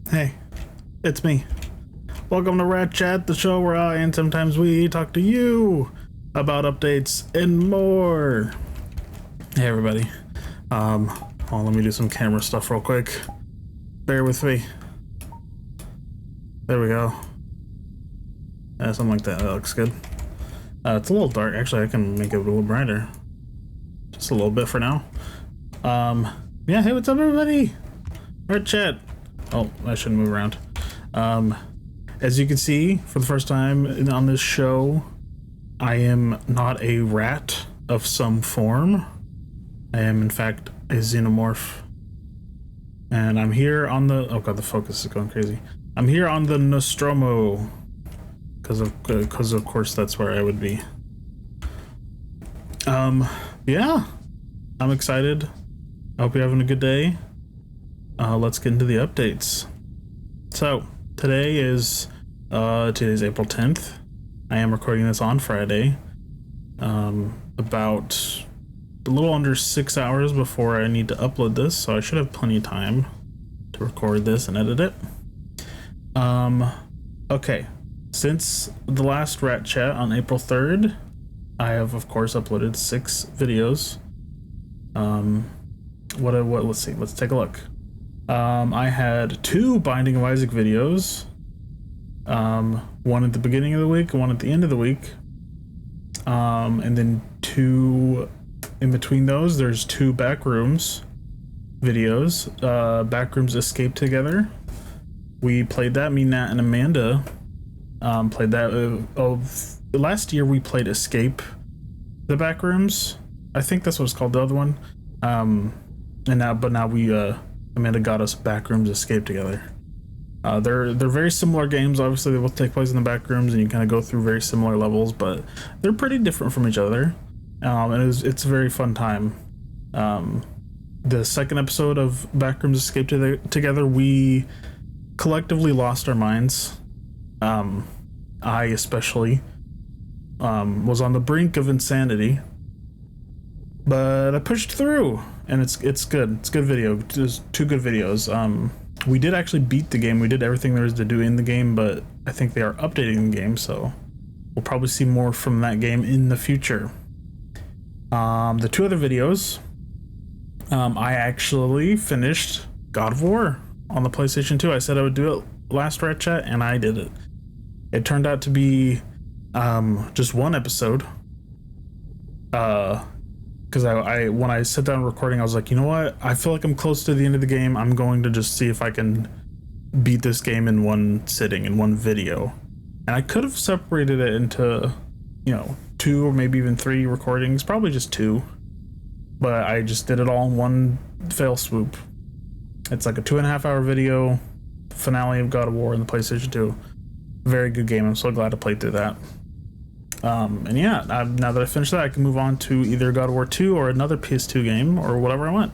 Hey, it's me. Welcome to RATChat, the show where I and sometimes we talk to you about updates and more. Hey everybody. Hold on, let me do some camera stuff real quick. Bear with me. There we go. Something like that. That looks good. It's a little dark. Actually, I can make it a little brighter. Just a little bit for now. Yeah, hey, what's up everybody? RATChat. Oh, I shouldn't move around. As you can see, for the first time on this show, I am not a rat of some form. I am, in fact, a xenomorph. And I'm here on the... Oh god, the focus is going crazy. I'm here on the Nostromo. Because of course that's where I would be. Yeah. I'm excited. I hope you're having a good day. Let's get into the updates. So, today's April 10th. I am recording this on Friday. About a little under 6 hours before I need to upload this, so I should have plenty of time to record this and edit it. Okay. Since the last RATChat on April 3rd, I have of course uploaded 6 videos. Let's see, let's take a look. I had 2 Binding of Isaac videos. One at the beginning of the week, one at the end of the week. And then 2 in between those, there's 2 Backrooms videos. Backrooms Escape Together. We played that, me, Nat, and Amanda played that. Last year we played Escape the Backrooms. I think that's what it's called, the other one. But now we, Amanda got us Backrooms Escape Together. They're very similar games. Obviously, they both take place in the backrooms, and you kind of go through very similar levels, but they're pretty different from each other. And it's a very fun time. The second episode of Backrooms Escape Together, we collectively lost our minds. I especially was on the brink of insanity, but I pushed through, and it's good. It's a good video. There's 2 good videos. We did actually beat the game. We did everything there is to do in the game, but I think they are updating the game, so we'll probably see more from that game in the future. The 2 other videos, I actually finished God of War on the PlayStation 2. I said I would do it last RATChat, and I did it. It turned out to be just 1 episode. Because when I sat down recording, I was like, you know what? I feel like I'm close to the end of the game. I'm going to just see if I can beat this game in 1 sitting, in 1 video. And I could have separated it into, 2 or maybe even 3 recordings, probably just 2. But I just did it all in 1 fell swoop. It's like a 2.5 hour video, finale of God of War on the PlayStation 2. Very good game. I'm so glad I played through that. And yeah, now that I finished that, I can move on to either God of War 2 or another PS2 game or whatever I want.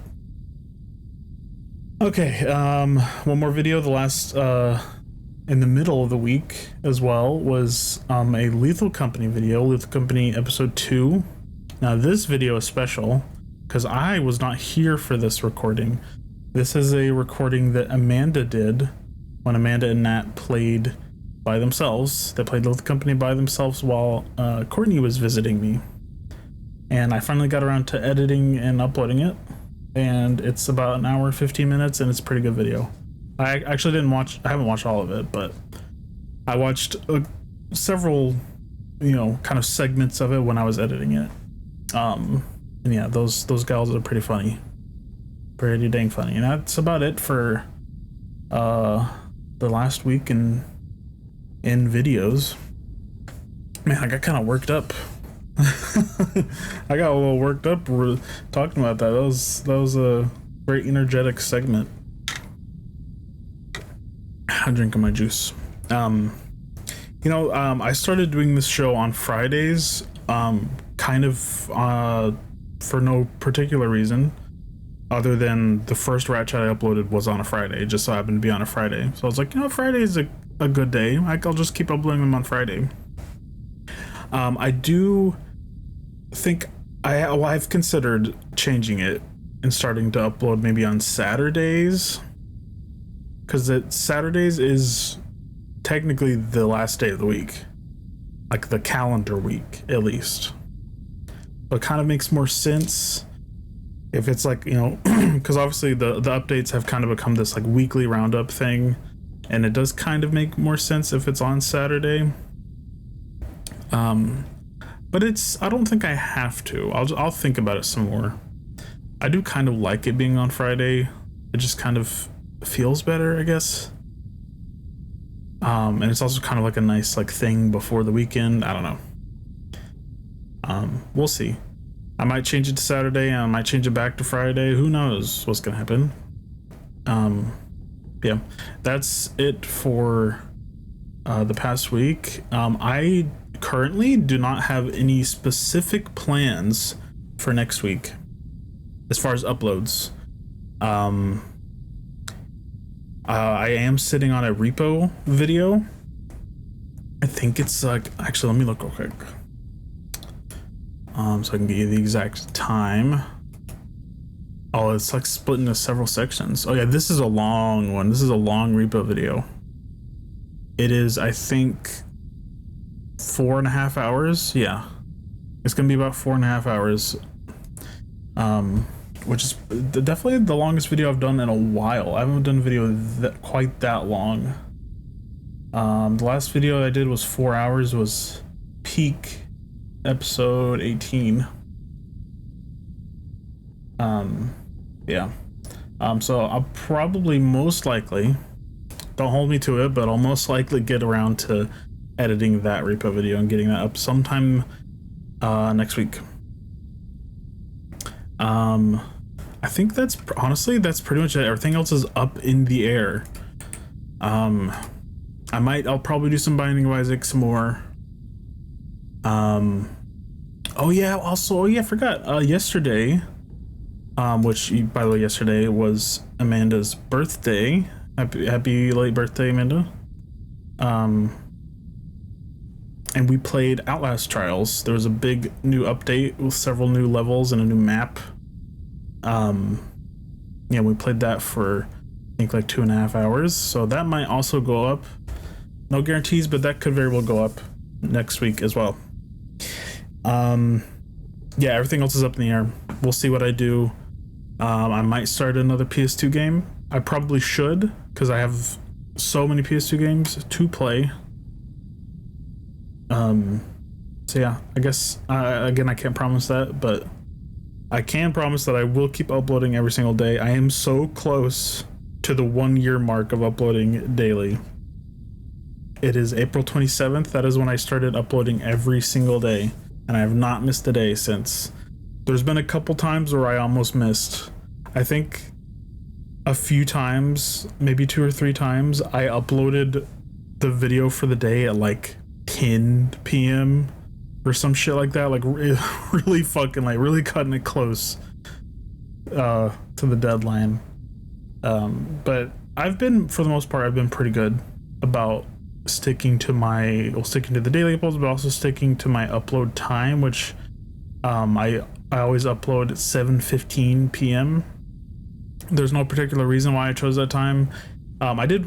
Okay, 1 more video. The last, in the middle of the week as well, was a Lethal Company video, Lethal Company episode 2. Now this video is special because I was not here for this recording. This is a recording that Amanda did when Amanda and Nat played by themselves. They played Lethal Company by themselves while Courtney was visiting me. And I finally got around to editing and uploading it. And it's about 1 hour, 15 minutes, and it's a pretty good video. I actually I haven't watched all of it, but I watched several, kind of segments of it when I was editing it. And yeah, those gals are pretty funny. Pretty dang funny. And that's about it for the last week in videos. Man, I got kind of worked up. I got a little worked up talking about that. That was a very energetic segment. I'm drinking my juice. I started doing this show on Fridays, kind of for no particular reason other than the first RATChat I uploaded was on a Friday. It just so happened to be on a Friday. So I was like, Friday is a good day. I'll just keep uploading them on Friday. I do think I've considered changing it and starting to upload maybe on Saturdays. because Saturdays is technically the last day of the week, like the calendar week at least. So it kind of makes more sense if it's like, you know, because obviously the updates have kind of become this like weekly roundup thing, and it does kind of make more sense if it's on Saturday. But I don't think I have to. I'll think about it some more. I do kind of like it being on Friday. It just kind of feels better, I guess. And it's also kind of like a nice like thing before the weekend. I don't know. We'll see. I might change it to Saturday, and I might change it back to Friday. Who knows what's gonna happen? Yeah, that's it for the past week. I currently do not have any specific plans for next week as far as uploads. I am sitting on a repo video. I think it's like, actually, let me look real quick. So I can get you the exact time. Oh, it's like split into several sections. Oh yeah, this is a long one. This is a long repo video. It is, I think, 4.5 hours. Yeah, it's gonna be about 4.5 hours. Which is definitely the longest video I've done in a while. I haven't done a video quite that long. The last video I did was 4 hours, was peak episode 18. Yeah. So I'll probably most likely, don't hold me to it, but I'll most likely get around to editing that repo video and getting that up sometime next week. I think that's honestly, that's pretty much it. Everything else is up in the air. I'll probably do some Binding of Isaac some more. Oh yeah, also, oh yeah, I forgot, yesterday, which, by the way, yesterday was Amanda's birthday. Happy late birthday, Amanda. And we played Outlast Trials. There was a big new update with several new levels and a new map. Yeah, we played that for, I think, like 2.5 hours. So that might also go up. No guarantees, but that could very well go up next week as well. Yeah, everything else is up in the air. We'll see what I do. I might start another PS2 game. I probably should, because I have so many PS2 games to play. So yeah, I guess, again, I can't promise that, but I can promise that I will keep uploading every single day. I am so close to the 1 year mark of uploading daily. It is April 27th. That is when I started uploading every single day, and I have not missed a day since. There's been a couple times where I almost missed. I think a few times, maybe 2 or 3 times, I uploaded the video for the day at like 10 p.m. or some shit like that, like really fucking, like really cutting it close to the deadline. But I've been, for the most part, I've been pretty good about sticking to the daily uploads, but also sticking to my upload time, which I always upload at 7:15 p.m. There's no particular reason why I chose that time. I did,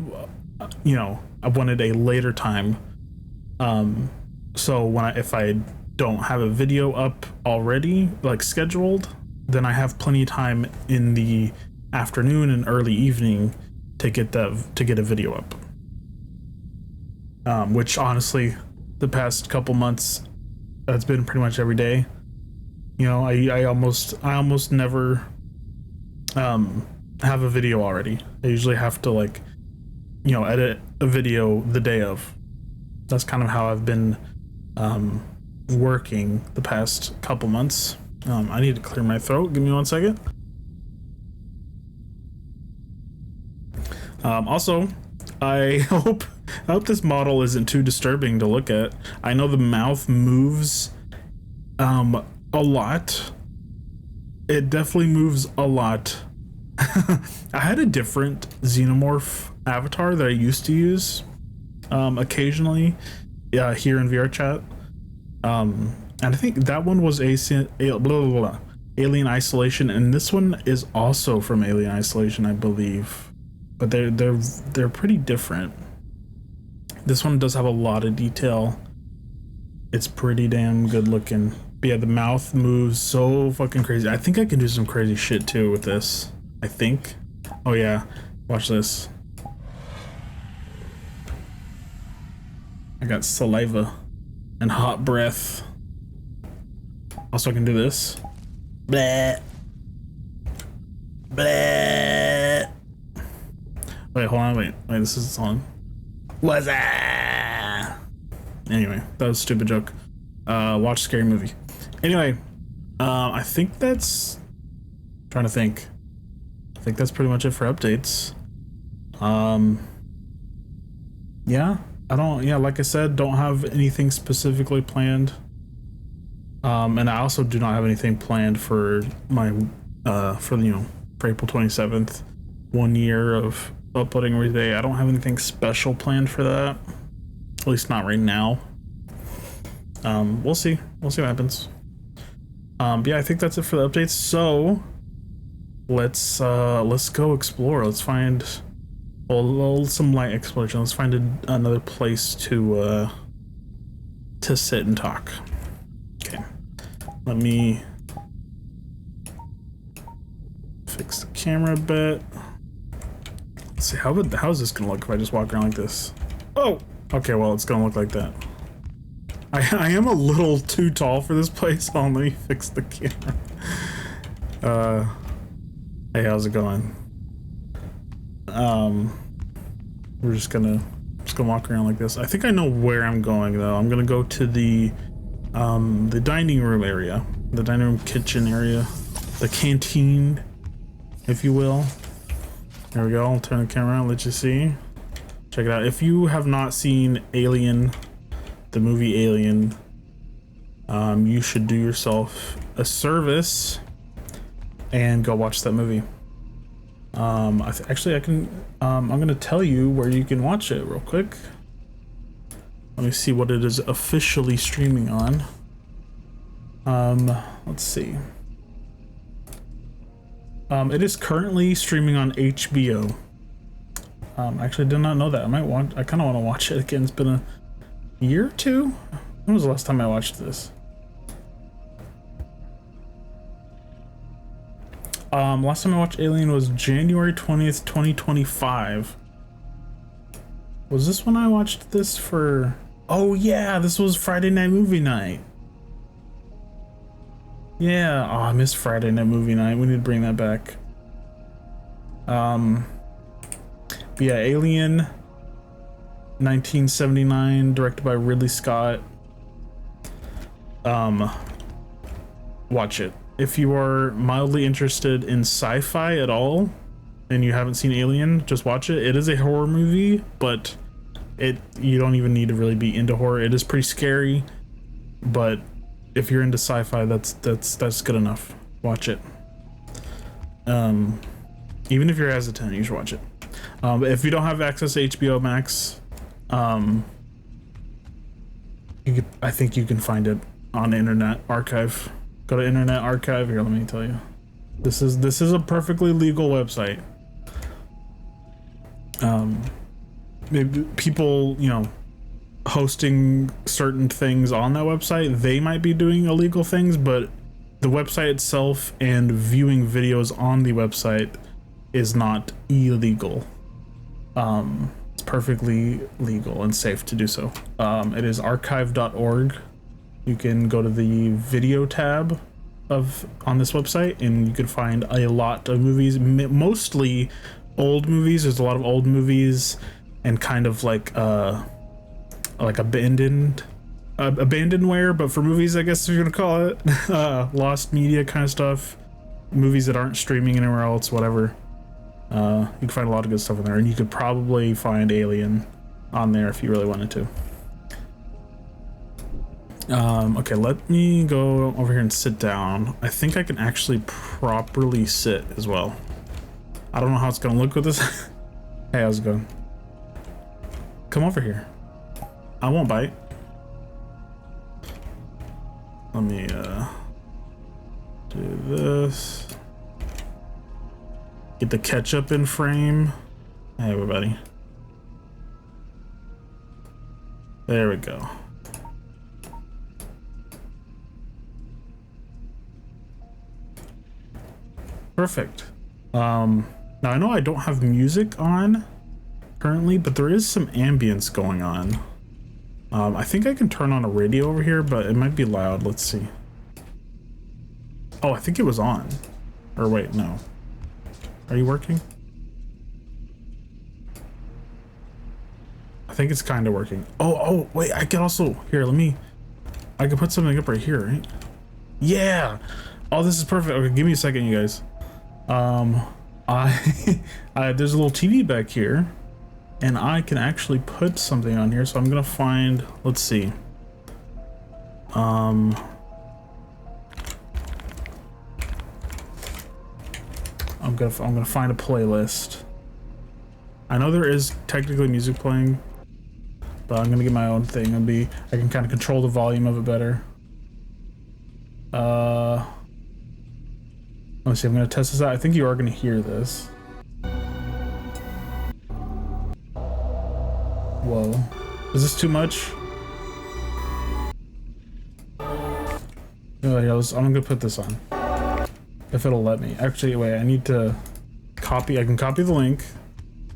you know, I wanted a later time. So if I don't have a video up already, like scheduled, then I have plenty of time in the afternoon and early evening to get a video up. Which honestly, the past couple months, that's been pretty much every day. You know, I almost never have a video already. I usually have to, like, you know, edit a video the day of. That's kind of how I've been working the past couple months. I need to clear my throat. Give me 1 second. Also, I hope this model isn't too disturbing to look at. I know the mouth moves a lot. It definitely moves a lot. I had a different Xenomorph avatar that I used to use occasionally here in RATChat. And I think that one was Alien Isolation, and this one is also from Alien Isolation, I believe. but they're pretty different. This one does have a lot of detail. It's pretty damn good looking. But yeah, the mouth moves so fucking crazy. I think I can do some crazy shit too with this. I think. Oh yeah, watch this. I got saliva and hot breath. Also, I can do this. Bleh. Bleh. Wait, hold on, wait, this is on. What's that? Anyway, that was a stupid joke. Watch Scary Movie. Anyway, I think that's... trying to think. I think that's pretty much it for updates. Yeah, like I said, don't have anything specifically planned. And I also do not have anything planned for my, for April 27th, 1 year of uploading every day. I don't have anything special planned for that. At least not right now. We'll see what happens. But yeah, I think that's it for the updates. So let's go explore. Let's find some light exploration. Let's find another place to sit and talk. Okay, let me fix the camera a bit. Let's see, how is this gonna look if I just walk around like this? Oh, okay, well, it's gonna look like that. I am a little too tall for this place. Let me fix the camera. Hey, how's it going? We're just gonna walk around like this. I think I know where I'm going though. I'm gonna go to the dining room area, the dining room kitchen area, the canteen, if you will. There we go. I'll turn the camera around, let you see. Check it out. If you have not seen Alien, the movie Alien, you should do yourself a service and go watch that movie. Actually, I can. I'm gonna tell you where you can watch it real quick. Let me see what it is officially streaming on. Let's see. It is currently streaming on HBO. Actually, I did not know that. I kind of want to watch it again. It's been a year or two. When was the last time I watched this? Last time I watched Alien was January 20th, 2025. Was this when I watched this for... Oh yeah, this was Friday Night Movie Night. Yeah, oh, I missed Friday Night Movie Night. We need to bring that back. But yeah, Alien 1979, directed by Ridley Scott. Watch it. If you are mildly interested in sci-fi at all and you haven't seen Alien, just watch it. It is a horror movie, but you don't even need to really be into horror. It is pretty scary, but if you're into sci-fi, that's good enough. Watch it. Even if you're hesitant, you should watch it. If you don't have access to HBO Max, I think you can find it on Internet Archive. Go to Internet Archive. Here, let me tell you. This is a perfectly legal website. Maybe people, hosting certain things on that website, they might be doing illegal things, but the website itself and viewing videos on the website is not illegal. It's perfectly legal and safe to do so. It is archive.org. You can go to the video tab on this website and you can find a lot of movies, mostly old movies. There's a lot of old movies and kind of like abandonware, but for movies, I guess if you're gonna call it, lost media kind of stuff, movies that aren't streaming anywhere else, whatever. You can find a lot of good stuff in there, and you could probably find Alien on there if you really wanted to. Okay, let me go over here and sit down. I think I can actually properly sit as well. I don't know how it's gonna look with this. Hey, how's it going? Come over here. I won't bite. Let me do this. Get the ketchup in frame. Hey, everybody. There we go. Perfect. Now I know I don't have music on currently, but there is some ambience going on. I think I can turn on a radio over here, but it might be loud. Let's see. Oh, I think it was on. Or wait, no. Are you working? I think it's kind of working. Oh, wait, I can also, here, I can put something up right here, right? Yeah. Oh, this is perfect. Okay, give me a second, you guys. There's a little TV back here, and I can actually put something on here. So I'm gonna find, let's see. I'm gonna find a playlist. I know there is technically music playing, but I'm gonna get my own thing. I can kind of control the volume of it better. Let's see, I'm gonna test this out. I think you are gonna hear this. Whoa. Is this too much? Oh, yeah, I'm gonna put this on. If it'll let me. Actually, wait, I need to copy. I can copy the link,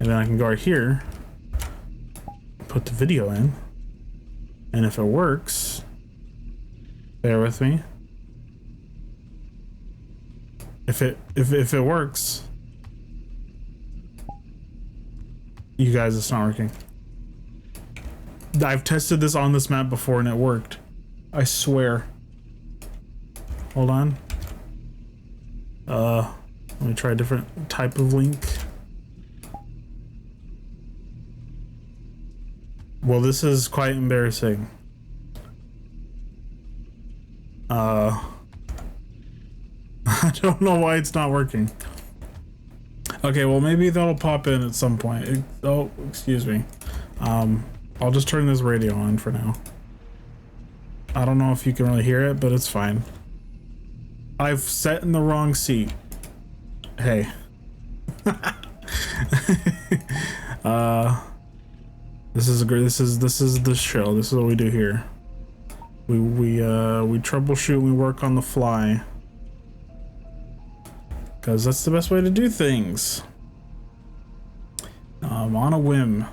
and then I can go right here, put the video in, and if it works, bear with me. If it works, you guys, it's not working. I've tested this on this map before and it worked. I swear. Hold on. Let me try a different type of link. Well, this is quite embarrassing. I don't know why it's not working. Okay, well, maybe that'll pop in at some point. Oh, excuse me. I'll just turn this radio on for now. I don't know if you can really hear it, but it's fine. I've sat in the wrong seat. Hey. This is the show. This is what we do here. We troubleshoot, we work on the fly. Because that's the best way to do things. On a whim.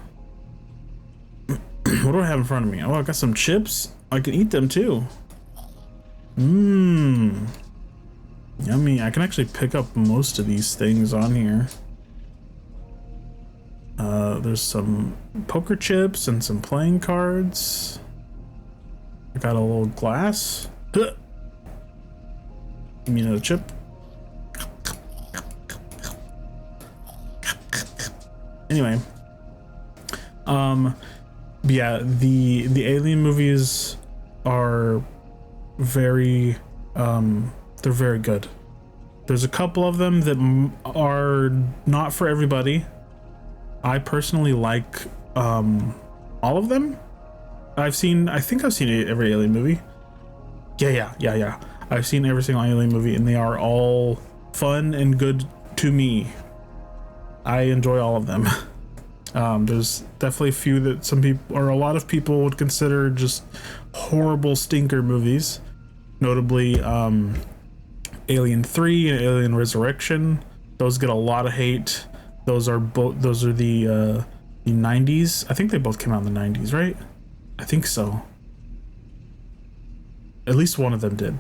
What do I have in front of me? Oh, I got some chips. I can eat them too. Mmm. Yummy. I can actually pick up most of these things on here. There's some poker chips and some playing cards. I got a little glass. Give me another chip. Anyway, yeah, the Alien movies are very, they're very good. There's a couple of them that are not for everybody. I personally like, all of them. I think I've seen every Alien movie. Yeah. I've seen every single Alien movie, and they are all fun and good to me. I enjoy all of them. There's definitely a few that some people, or a lot of people, would consider just horrible stinker movies. Notably, Alien 3 and Alien Resurrection. Those get a lot of hate. Those are the 90s. I think they both came out in the 90s, right? I think so. At least one of them did.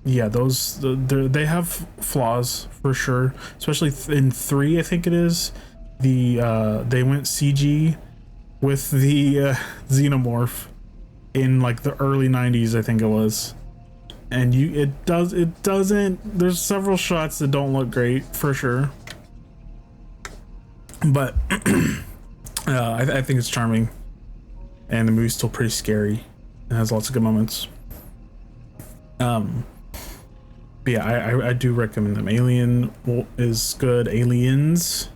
Yeah, those they have flaws for sure, especially in 3. I think it is they went CG with the xenomorph in like the early 90s, I think it was, and it doesn't. There's several shots that don't look great for sure, but I think it's charming, and the movie's still pretty scary. It has lots of good moments. Yeah, I do recommend them. Alien is good. Aliens,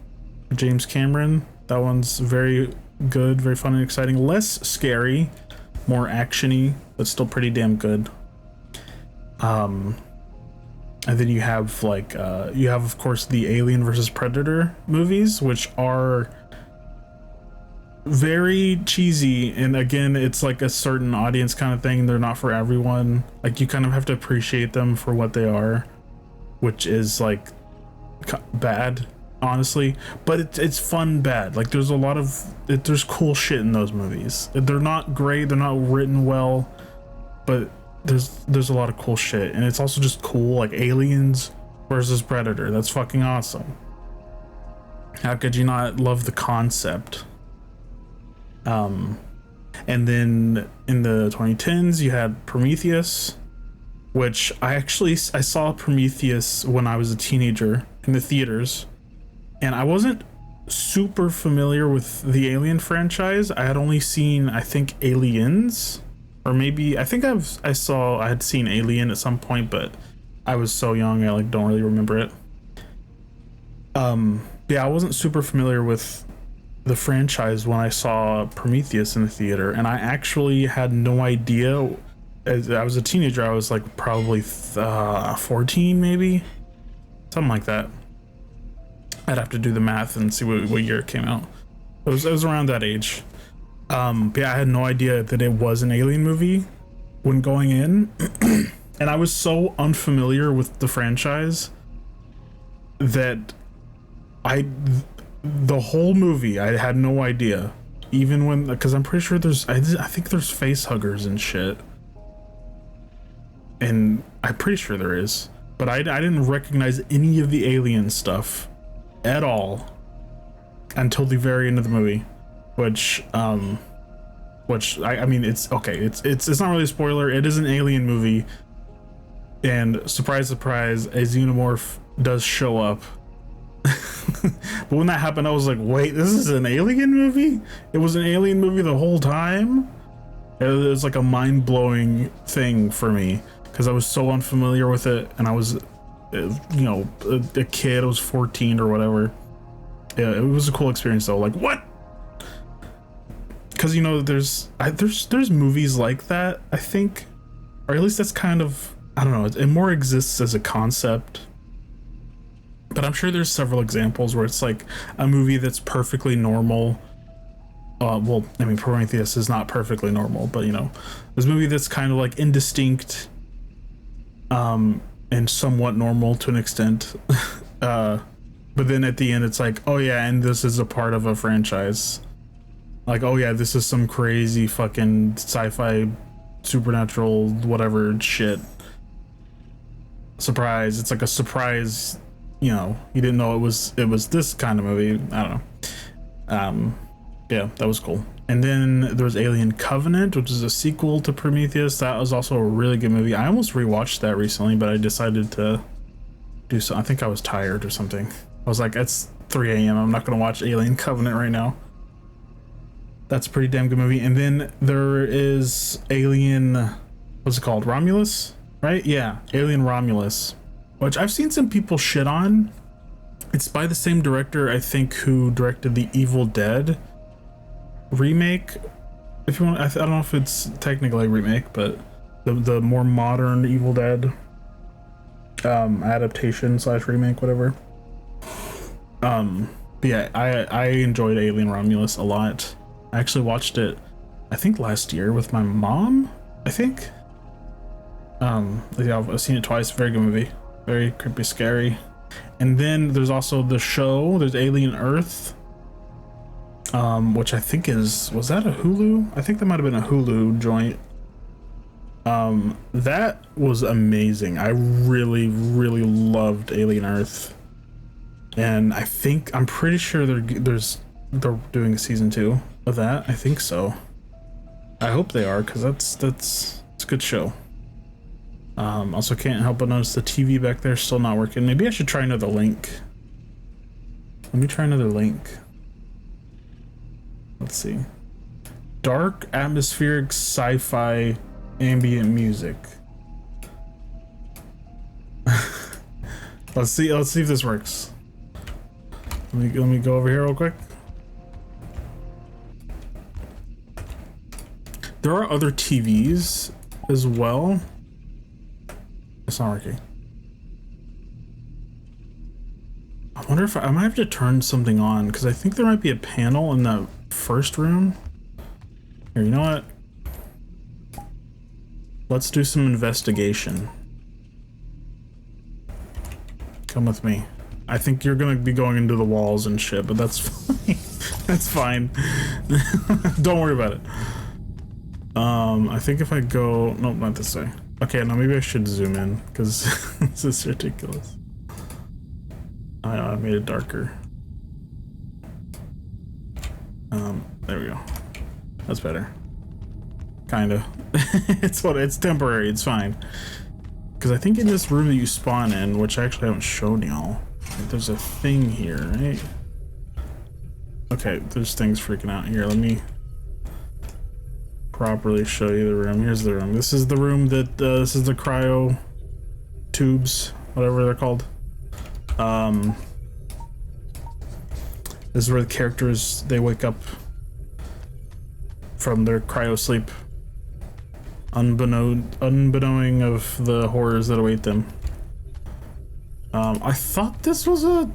James Cameron. That one's very good, very fun and exciting. Less scary, more actiony, but still pretty damn good. And then you have like of course the Alien versus Predator movies, which are very cheesy, and again, it's like a certain audience kind of thing. They're not for everyone. Like, you kind of have to appreciate them for what they are, which is like bad, honestly, but it's fun bad. Like, there's a lot of there's cool shit in those movies. They're not great, they're not written well, but there's a lot of cool shit, and it's also just cool. Like Aliens versus Predator, that's fucking awesome. How could you not love the concept? And then in the 2010s you had Prometheus, which I saw Prometheus when I was a teenager in the theaters, and I wasn't super familiar with the Alien franchise. I had only seen, I think, Aliens, or maybe I had seen Alien at some point, but I was so young I like don't really remember it. Yeah, I wasn't super familiar with the franchise when I saw Prometheus in the theater, and I actually had no idea. As I was a teenager, I was like probably 14, maybe something like that. I'd have to do the math and see what year it came out. It was around that age. But yeah, I had no idea that it was an Alien movie when going in, and I was so unfamiliar with the franchise that the whole movie I had no idea, even when, because I'm pretty sure I think there's face huggers and shit, and I'm pretty sure there is, but I didn't recognize any of the alien stuff at all until the very end of the movie, which I mean, it's okay, it's not really a spoiler. It is an alien movie, and surprise surprise, a xenomorph does show up. But when that happened, I was like, wait, this is an alien movie? It was an alien movie the whole time? It was like a mind-blowing thing for me, because I was so unfamiliar with it, and I was, you know, a kid. I was 14 or whatever. Yeah, it was a cool experience though. Like, what? Because, you know, there's movies like that, I think, or at least that's kind of, I don't know, it more exists as a concept. But I'm sure there's several examples where it's like a movie that's perfectly normal. Well, I mean, Prometheus is not perfectly normal, but, you know, this movie that's kind of like indistinct, and somewhat normal to an extent. But then at the end, it's like, oh yeah, and this is a part of a franchise. Like, oh yeah, this is some crazy fucking sci-fi, supernatural, whatever shit. Surprise! It's like a surprise. You know, you didn't know it was this kind of movie. I don't know. Yeah, that was cool. And then there was Alien Covenant, which is a sequel to Prometheus. That was also a really good movie. I almost rewatched that recently, but I decided to do so. I think I was tired or something. I was like, it's 3 a.m. I'm not gonna watch Alien Covenant right now. That's a pretty damn good movie. And then there is Alien, what's it called? Romulus, right? Yeah, Alien Romulus, which I've seen some people shit on. It's by the same director, I think, who directed the Evil Dead remake. If you want, I don't know if it's technically a remake, but the more modern Evil Dead adaptation / remake, whatever. But yeah, I enjoyed Alien Romulus a lot. I actually watched it, I think last year with my mom, I think. Yeah, I've seen it twice. Very good movie. Very creepy, scary. And then there's also the show. There's Alien Earth, which I think was that a Hulu? I think that might have been a Hulu joint. That was amazing. I really loved Alien Earth, and I'm pretty sure they're doing a season 2 of that. I think so. I hope they are, because it's a good show. Also can't help but notice the TV back there is still not working. Maybe I should try another link. Let me try another link. Let's see. Dark atmospheric sci-fi ambient music. Let's see if this works. Let me go over here real quick. There are other TVs as well. It's not working. wonder if I might have to turn something on, because I think there might be a panel in the first room. Here, you know what? Let's do some investigation. Come with me. I think you're gonna be going into the walls and shit, but that's fine. That's fine. Don't worry about it. I think if I go... Nope, not this way. Okay, now maybe I should zoom in, because this is ridiculous. I know, I made it darker. There we go. That's better. Kinda. It's temporary, it's fine. Because I think in this room that you spawn in, which I actually haven't shown y'all, there's a thing here, right? Okay, there's things freaking out here. Let me properly show you the room. Here's the room. This is the room that, this is the cryo tubes, whatever they're called. This is where the characters, they wake up from their cryo sleep, unbeknowing of the horrors that await them. I thought this was a,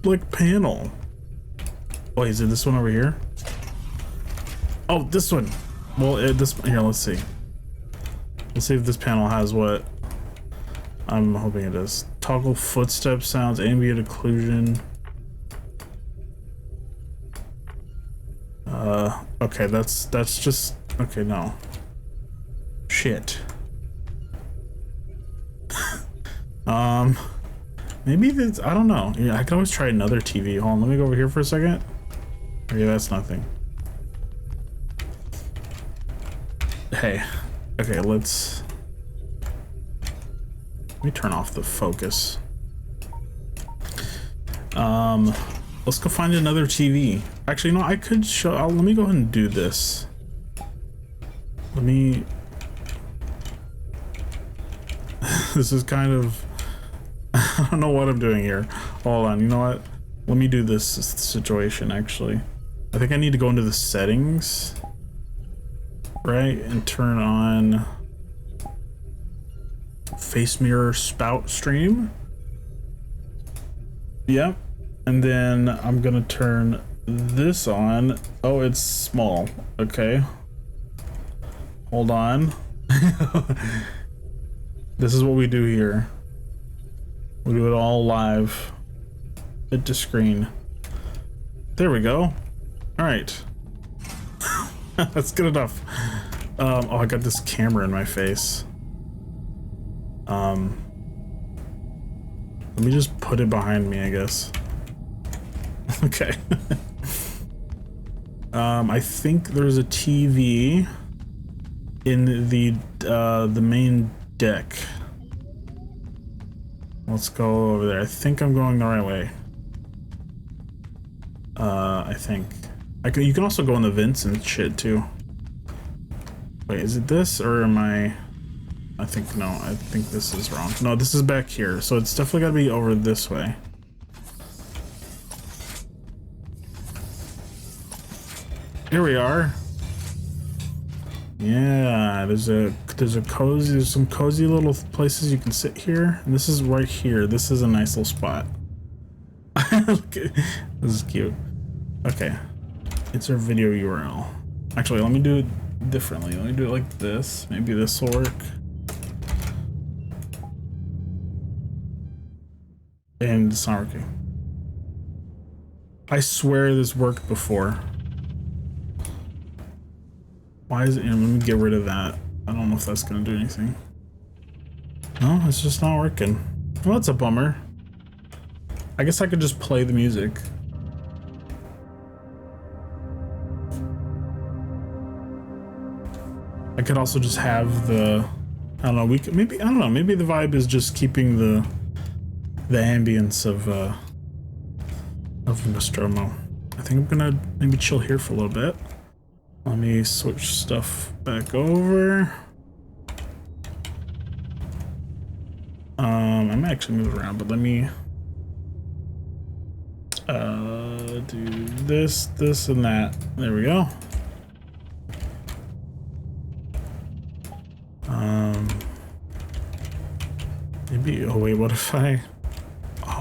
like, panel. Wait, is it this one over here? Oh, this one. Well, here, let's see. Let's see if this panel has what I'm hoping it does. Toggle footstep sounds, ambient occlusion. Okay, that's just, okay, no. Shit. Maybe that's, I don't know. Yeah, I could always try another TV. Hold on, let me go over here for a second. Okay, that's nothing. Hey, okay, let me turn off the focus. Let's go find another TV. Actually, no, I could show, let me go ahead and do this. Let me, this is kind of, I don't know what I'm doing here. Hold on, you know what? Let me do this situation, actually. I think I need to go into the settings, right? And turn on face mirror spout stream. Yep. And then I'm gonna turn this on. Oh, it's small. Okay. Hold on. This is what we do here. We do it all live. Hit to screen. There we go. All right. That's good enough. Oh, I got this camera in my face. Let me just put it behind me, I guess. Okay. I think there's a TV in the main deck. Let's go over there. I think I'm going the right way. I think. You can also go in the vents and shit too. Wait, is it this or am I think, no, I think this is wrong. No, this is back here. So it's definitely gotta be over this way. Here we are. Yeah, there's some cozy little places you can sit here. And this is right here. This is a nice little spot. This is cute. Okay. It's our video URL. Actually, let me do it differently. Let me do it like this. Maybe this will work. And it's not working. I swear this worked before. Why is it? Let me get rid of that. I don't know if that's gonna do anything. No, it's just not working. Well, that's a bummer. I guess I could just play the music. I could also just have the, I don't know, we could maybe, I don't know, maybe the vibe is just keeping the ambience of Nostromo. I think I'm gonna maybe chill here for a little bit. Let me switch stuff back over. I might actually move around, but let me do this, and that. There we go. Maybe, oh wait, what if I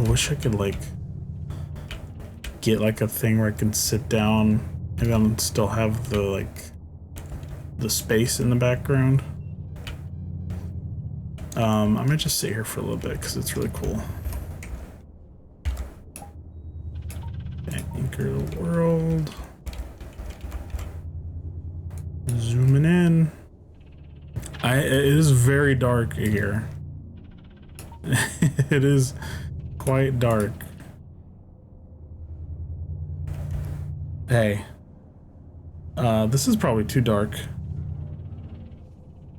wish I could like get like a thing where I can sit down and then still have the space in the background. I'm gonna just sit here for a little bit because it's really cool. Anchor the world. Zooming in. It is very dark here. It is quite dark. Hey. This is probably too dark.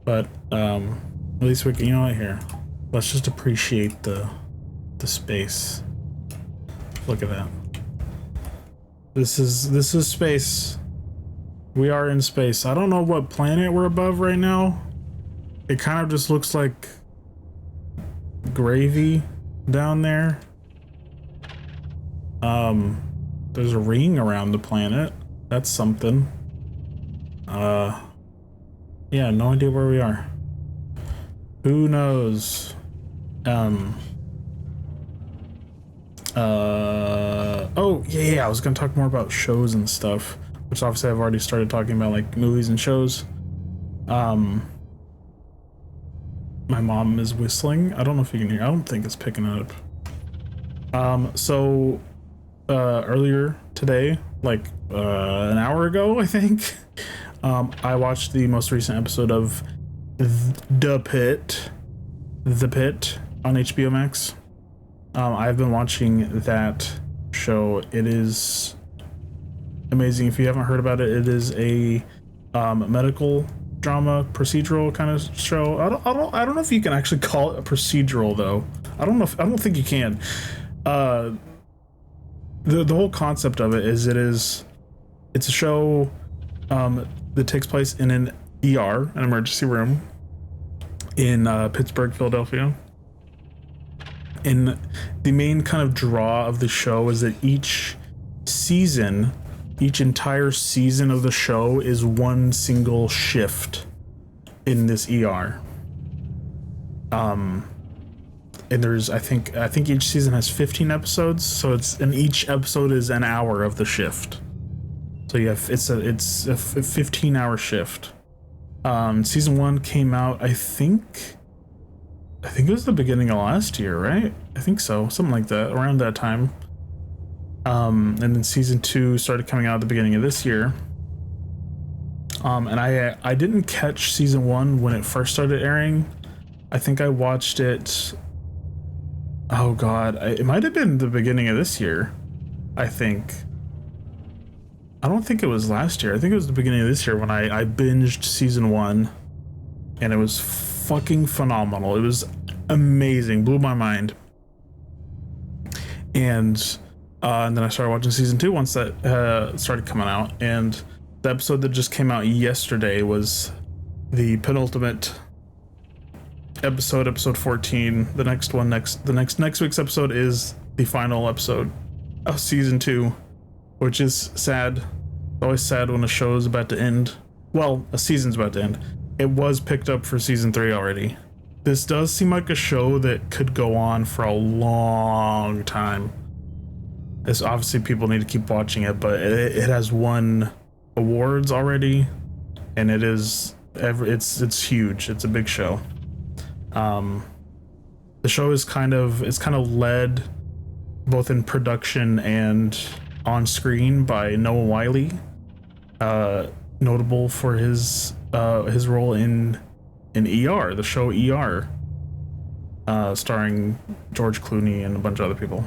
But, at least we can, you know what, here. Let's just appreciate the space. Look at that. This is space. We are in space. I don't know what planet we're above right now. It kind of just looks like gravy down there. There's a ring around the planet. That's something. Yeah, no idea where we are. Who knows? Oh, yeah, I was gonna talk more about shows and stuff, which obviously I've already started talking about, like, movies and shows. My mom is whistling. I don't know if you can hear. I don't think it's picking up. Earlier today, like, an hour ago, I think, I watched the most recent episode of The Pit on HBO Max. I've been watching that show. It is amazing. If you haven't heard about it, it is a medical drama procedural kind of show. I don't know if you can actually call it a procedural though. I don't think you can. The whole concept of it is it's a show that takes place in an ER, an emergency room in Pittsburgh, Philadelphia. And the main kind of draw of the show is that each entire season of the show is one single shift in this ER. And there's I think each season has 15 episodes, so and each episode is an hour of the shift. So it's a 15-hour shift. Season 1 came out, I think it was the beginning of last year, right? I think so, something like that, around that time. And then season 2 started coming out at the beginning of this year. And I didn't catch season 1 when it first started airing. I think I watched it. Oh God, it might have been the beginning of this year. I don't think it was last year. I think it was the beginning of this year when I binged season 1, and it was fucking phenomenal. It was amazing, blew my mind. And then I started watching season 2 once that started coming out, and the episode that just came out yesterday was the penultimate episode 14. The next week's episode is the final episode of season 2, which is sad. It's always sad when a show is about to end. Well, a season's about to end. It was picked up for season 3 already. This does seem like a show that could go on for a long time. As obviously people need to keep watching it, but it has won awards already, and it's huge. It's a big show. The show is kind of led both in production and on screen by Noah Wiley, notable for his role in ER, the show ER, starring George Clooney and a bunch of other people.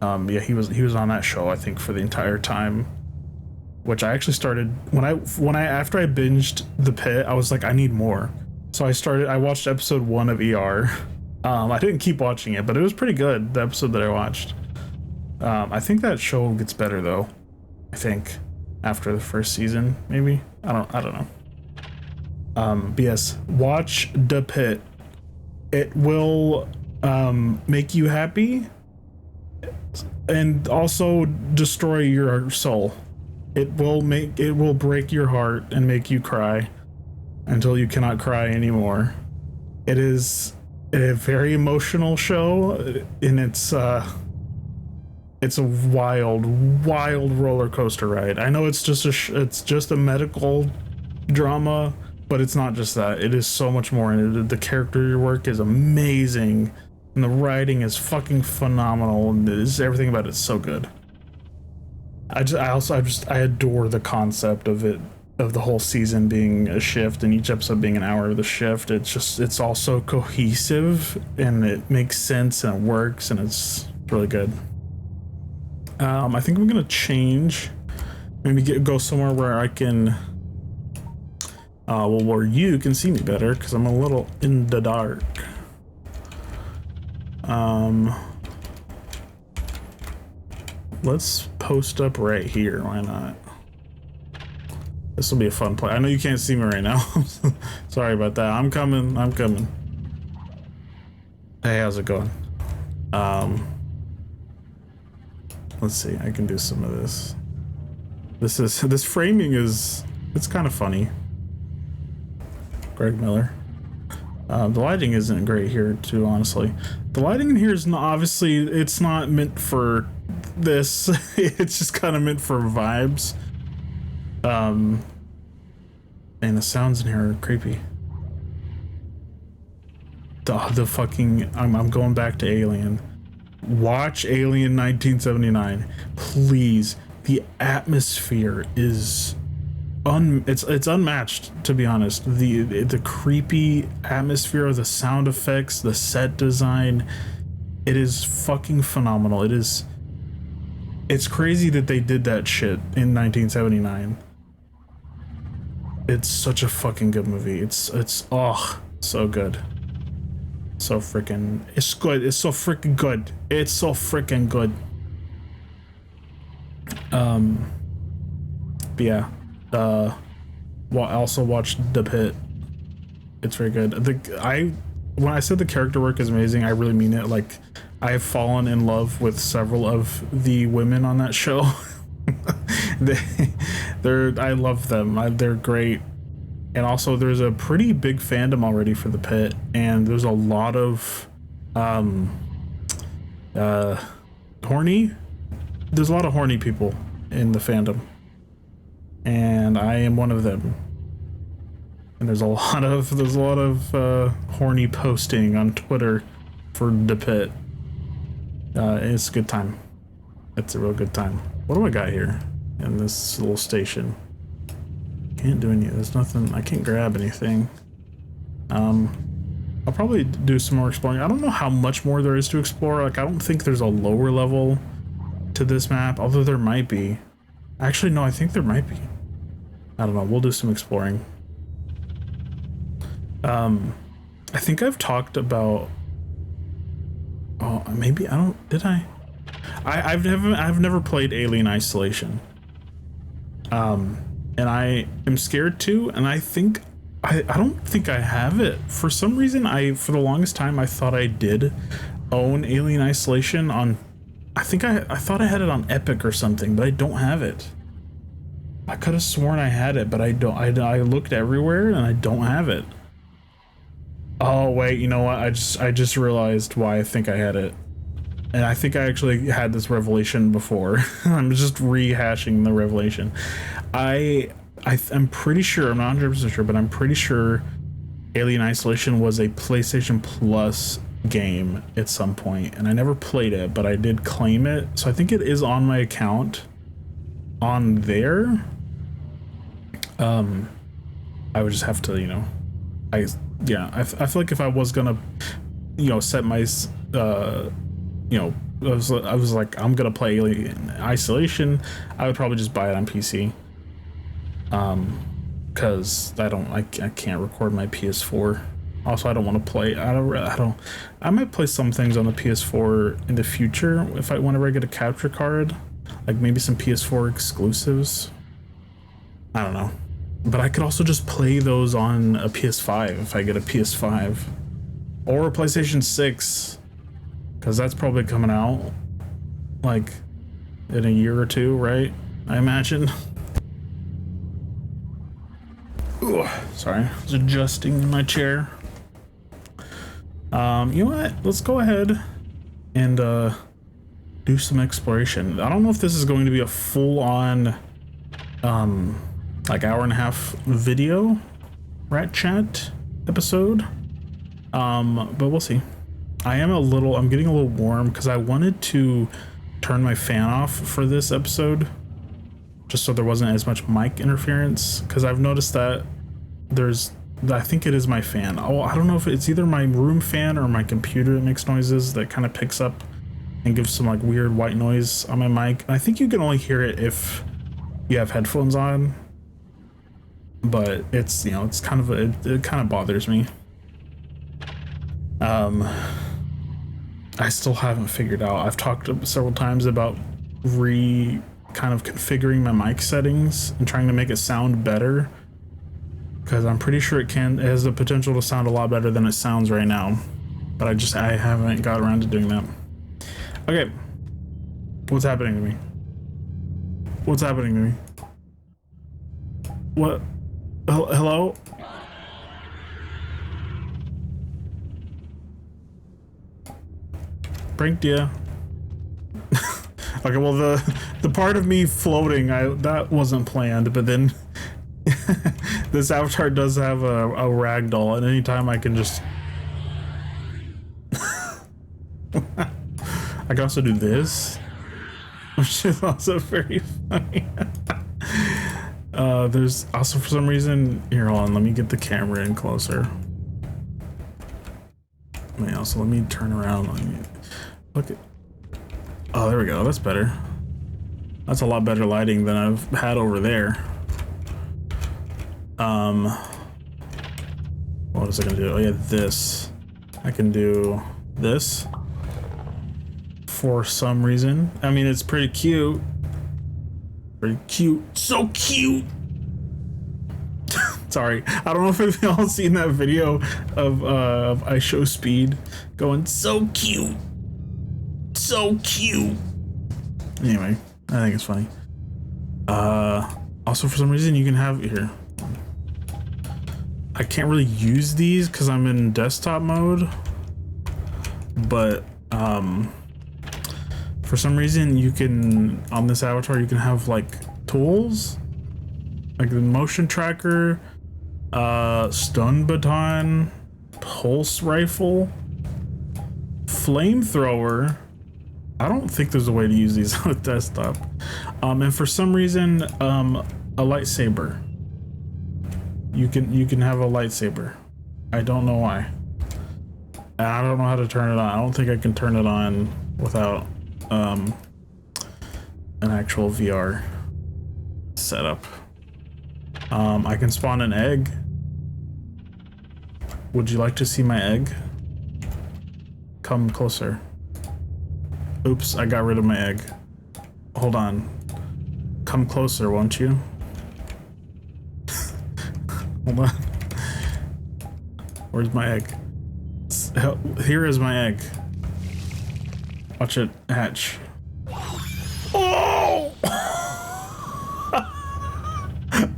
Yeah, he was on that show, I think, for the entire time, which I actually started after I binged The Pit. I was like, I need more. So I watched episode 1 of ER. I didn't keep watching it, but it was pretty good, the episode that I watched. I think that show gets better though. I think after the first season, maybe. I don't know. But yes, watch The Pit. It will make you happy and also destroy your soul. It will break your heart and make you cry until you cannot cry anymore. It is a very emotional show, and it's It's a wild roller coaster ride. I know it's just it's just a medical drama, but it's not just that. It is so much more, and the character work is amazing, and the writing is fucking phenomenal, and everything about it's so good. I adore the concept of it, of the whole season being a shift and each episode being an hour of the shift. It's all so cohesive and it makes sense and it works and it's really good. I think I'm gonna change, maybe go somewhere where I can well, where you can see me better, because I'm a little in the dark. Let's post up right here. Why not? This will be a fun play. I know you can't see me right now. Sorry about that. I'm coming. Hey, how's it going? Let's see. I can do some of this. This framing is, it's kind of funny. Greg Miller. The lighting isn't great here too, honestly. The lighting in here is not, obviously, it's not meant for this. It's just kind of meant for vibes. And the sounds in here are creepy. The fucking, I'm going back to Alien. Watch Alien 1979, please. The atmosphere is it's unmatched, to be honest. The creepy atmosphere, the sound effects, the set design, it is fucking phenomenal. It's crazy that they did that shit in 1979. It's such a fucking good movie. It's oh, so good. So freaking, it's good. It's so freaking good. It's so freaking good. But yeah, well, I also watched The Pit. It's very good. When I said the character work is amazing, I really mean it. Like, I have fallen in love with several of the women on that show. I love them. They're great. And also, there's a pretty big fandom already for The Pit, and there's a lot of horny. There's a lot of horny people in the fandom, and I am one of them. And there's a lot of horny posting on Twitter for The Pit. It's a good time. It's a real good time. What do I got here in this little station? Can't do any. There's nothing. I can't grab anything. I'll probably do some more exploring. I don't know how much more there is to explore. Like, I don't think there's a lower level to this map, although there might be. Actually, no, I think there might be. I don't know. We'll do some exploring. I think I've talked about. Oh, maybe I don't. Did I? I've never played Alien Isolation. And I am scared to, and I think I don't think I have it. For some reason, for the longest time I thought I did own Alien Isolation on, I thought I had it on Epic or something, but I don't have it. I could have sworn I had it, but I don't. I looked everywhere and I don't have it. Oh wait, you know what? I just realized why I think I had it. And I think I actually had this revelation before. I'm just rehashing the revelation. I'm pretty sure, I'm not 100% sure, but I'm pretty sure Alien Isolation was a PlayStation Plus game at some point, and I never played it, but I did claim it. So I think it is on my account on there. I would just have to, you know, I feel like if I was gonna, you know, set my, you know, I was like, I'm gonna play Alien Isolation, I would probably just buy it on PC. Because I can't record my PS4. Also, I don't want to play. I might play some things on the PS4 in the future whenever I get a capture card, like maybe some PS4 exclusives. I don't know, but I could also just play those on a PS5 if I get a PS5 or a PlayStation 6, because that's probably coming out like in a year or two, right? I imagine. Ooh, sorry, I was adjusting my chair. You know what? Let's go ahead and do some exploration. I don't know if this is going to be a full-on, like hour-and-a-half video RATChat episode, but we'll see. I'm getting a little warm because I wanted to turn my fan off for this episode just so there wasn't as much mic interference, because I've noticed that I think it is my fan. Oh, I don't know if it's either my room fan or my computer that makes noises that kind of picks up and gives some like weird white noise on my mic. I think you can only hear it if you have headphones on, but it's, you know, it's kind of it kind of bothers me. I still haven't figured out. I've talked several times about kind of configuring my mic settings and trying to make it sound better, because I'm pretty sure it has the potential to sound a lot better than it sounds right now, but I haven't got around to doing that. Okay, what's happening to me? What's happening to me? What? Hello? Pranked ya. Okay, well the part of me floating, that wasn't planned, but then this avatar does have a ragdoll, and anytime I can just I can also do this, which is also very funny. There's also, for some reason, here, hold on, let me get the camera in closer. Let me turn around. Look at, oh, there we go. That's better. That's a lot better lighting than I've had over there. What is it gonna do? Oh yeah, this. I can do this for some reason. I mean, it's pretty cute. Pretty cute. So cute. Sorry, I don't know if y'all seen that video of I Show Speed going so cute. So cute. Anyway, I think it's funny. Also, for some reason, you can have here. I can't really use these because I'm in desktop mode, but for some reason you can, on this avatar, you can have like tools, like the motion tracker, stun baton, pulse rifle, flamethrower. I don't think there's a way to use these on desktop. And for some reason, a lightsaber. You can have a lightsaber. I don't know why. I don't know how to turn it on. I don't think I can turn it on without an actual VR setup. I can spawn an egg. Would you like to see my egg? Come closer. Oops, I got rid of my egg. Hold on. Come closer, won't you? Hold on. Where's my egg? Here is my egg. Watch it hatch. Oh!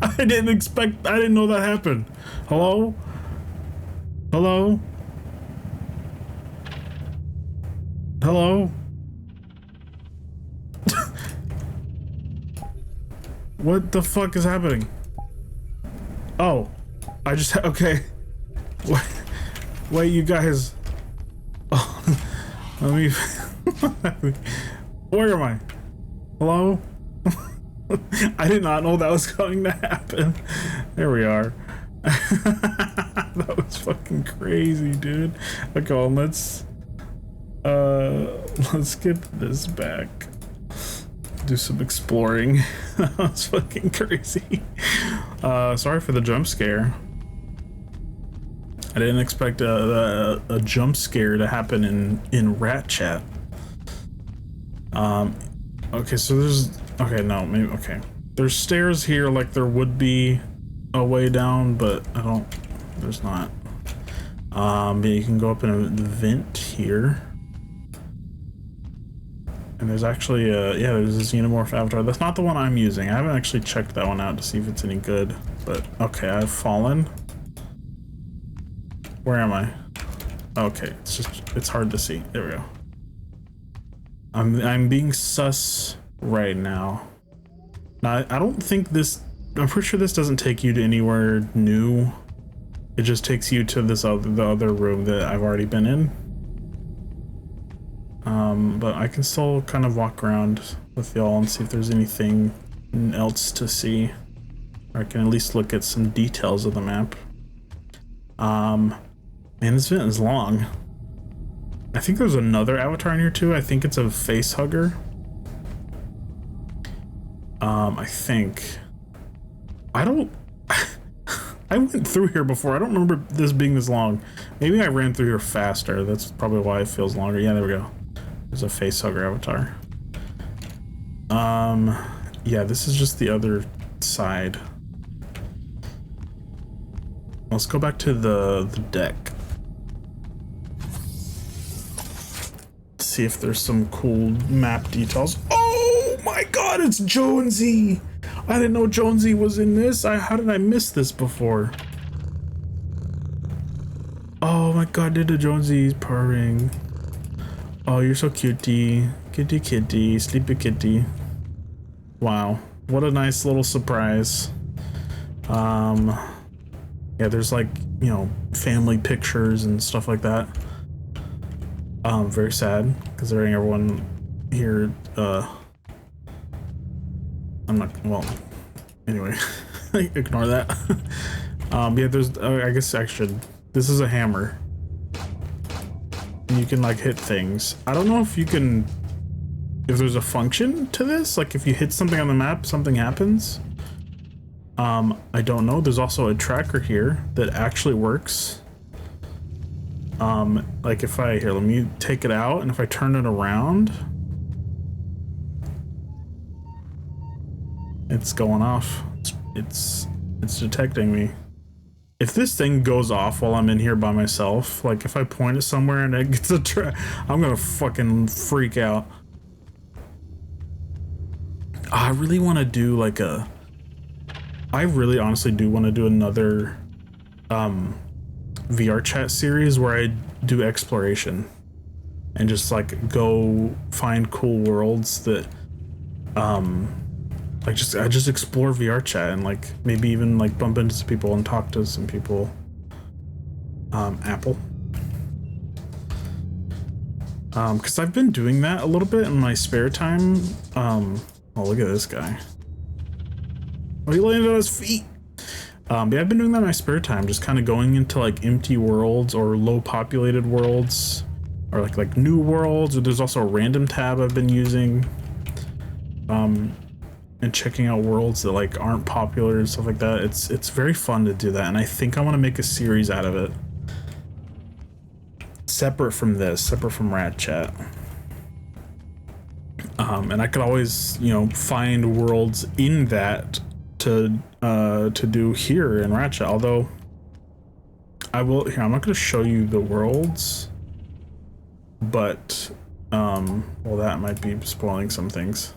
I didn't know that happened. Hello? Hello? Hello? What the fuck is happening? Oh, I just, okay. Wait, you guys. Oh, let me, where am I? Hello? I did not know that was going to happen. There we are. That was fucking crazy, dude. Okay, well, let's get this back. Do some exploring. That's fucking crazy. Sorry for the jump scare. I didn't expect a jump scare to happen in RATChat. Okay, so there's, okay, no, maybe, okay. There's stairs here like there would be a way down, but there's not. But you can go up in a vent here. And there's actually, yeah, there's a xenomorph avatar. That's not the one I'm using. I haven't actually checked that one out to see if it's any good. But, okay, I've fallen. Where am I? Okay, it's hard to see. There we go. I'm being sus right now. Now, I don't think this, I'm pretty sure this doesn't take you to anywhere new. It just takes you to this the other room that I've already been in. But I can still kind of walk around with y'all and see if there's anything else to see. Or I can at least look at some details of the map. Man, this event is long. I think there's another avatar in here too. I think it's a face hugger. I think. I don't. I went through here before. I don't remember this being this long. Maybe I ran through here faster. That's probably why it feels longer. Yeah, there we go. There's a face hugger avatar. Yeah, this is just the other side. Let's go back to the deck. See if there's some cool map details. Oh my god, it's Jonesy! I didn't know Jonesy was in this. How did I miss this before? Oh my god, little Jonesy's purring. Oh, you're so cutie. Kitty kitty, sleepy kitty. Wow, what a nice little surprise. Yeah, there's like, you know, family pictures and stuff like that. Very sad, considering everyone here, I'm not, well, anyway, ignore that. Yeah, there's, I guess I should, this is a hammer. And you can like hit things. I don't know if you can, if there's a function to this, like if you hit something on the map, something happens. I don't know. There's also a tracker here that actually works. Like if I, here, let me take it out, and if I turn it around, it's going off. It's detecting me. If this thing goes off while I'm in here by myself, like if I point it somewhere and it gets a I'm gonna fucking freak out. I really want to do like a, I really honestly do want to do another VR chat series where I do exploration and just like go find cool worlds that like I just explore VR chat and like maybe even like bump into some people and talk to some people. Apple. Because I've been doing that a little bit in my spare time. Oh, look at this guy. Oh, he landed on his feet. Yeah, I've been doing that in my spare time, just kind of going into like empty worlds or low populated worlds, or like new worlds. Or there's also a random tab I've been using, and checking out worlds that like aren't popular and stuff like that. It's very fun to do that, and I think I want to make a series out of it, separate from this, separate from RATChat. And I could always, you know, find worlds in that to do here in RATChat. Although I will, here, I'm not going to show you the worlds, but well, that might be spoiling some things.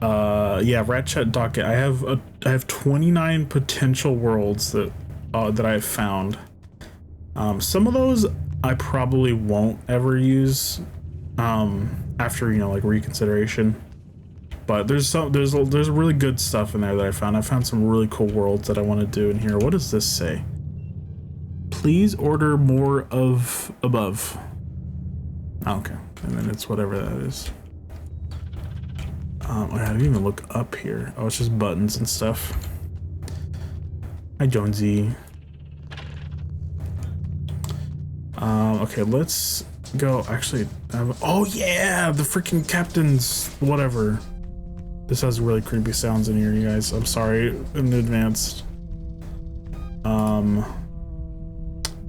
Yeah, RATChat docket. I have 29 potential worlds that I have found. Some of those I probably won't ever use after, you know, like reconsideration. But there's really good stuff in there that I found. I found some really cool worlds that I want to do in here. What does this say? Please order more of above. Oh, okay, and then it's whatever that is. I didn't even look up here. Oh, it's just buttons and stuff. Hi, Jonesy. Okay, let's go. Actually, oh yeah, the freaking captain's whatever. This has really creepy sounds in here, you guys. I'm sorry in advance.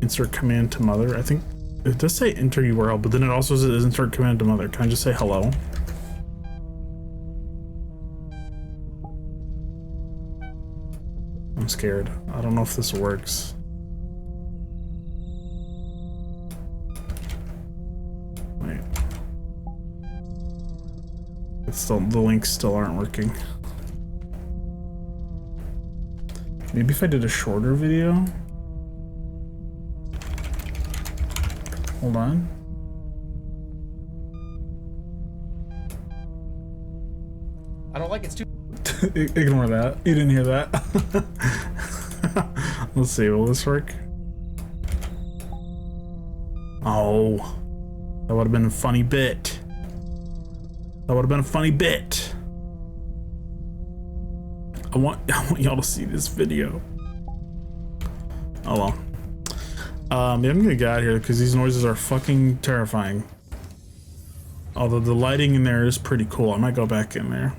Insert command to mother. I think it does say enter URL, but then it also says insert command to mother. Can I just say hello? I'm scared. I don't know if this works. Wait. It's still, the links still aren't working. Maybe if I did a shorter video. Hold on. I don't like it's too. Ignore that. You didn't hear that. Let's see. Will this work? Oh, that would have been a funny bit. That would have been a funny bit. I want y'all to see this video. Oh well. Yeah, I'm gonna get out of here because these noises are fucking terrifying. Although the lighting in there is pretty cool. I might go back in there.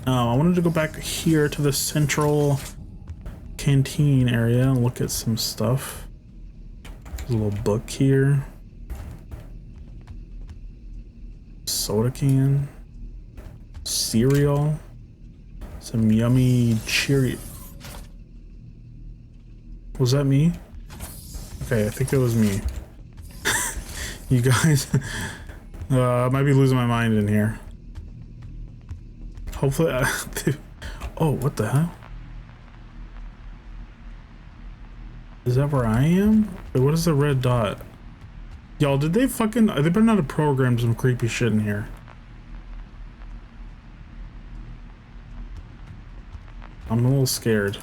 I wanted to go back here to the central canteen area and look at some stuff. There's a little book here. Soda can. Cereal. Some yummy Cheerio. Was that me? Okay, I think it was me. You guys, I might be losing my mind in here. Hopefully, oh, what the hell? Is that where I am? Wait, what is the red dot? Y'all, did they fucking, they better not have programmed some creepy shit in here. I'm a little scared.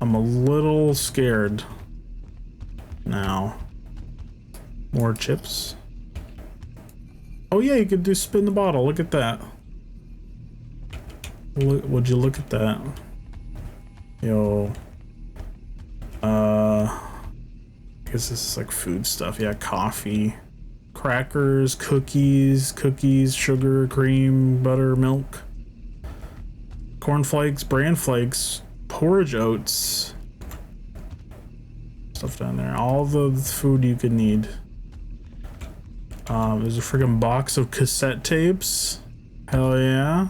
I'm a little scared now. More chips. Oh yeah, you could do spin the bottle. Look at that. Would you look at that? Yo. I guess this is like food stuff. Yeah, coffee, crackers, cookies, sugar, cream, butter, milk, cornflakes, bran flakes, porridge oats, stuff down there. All the food you could need. There's a freaking box of cassette tapes. Hell yeah.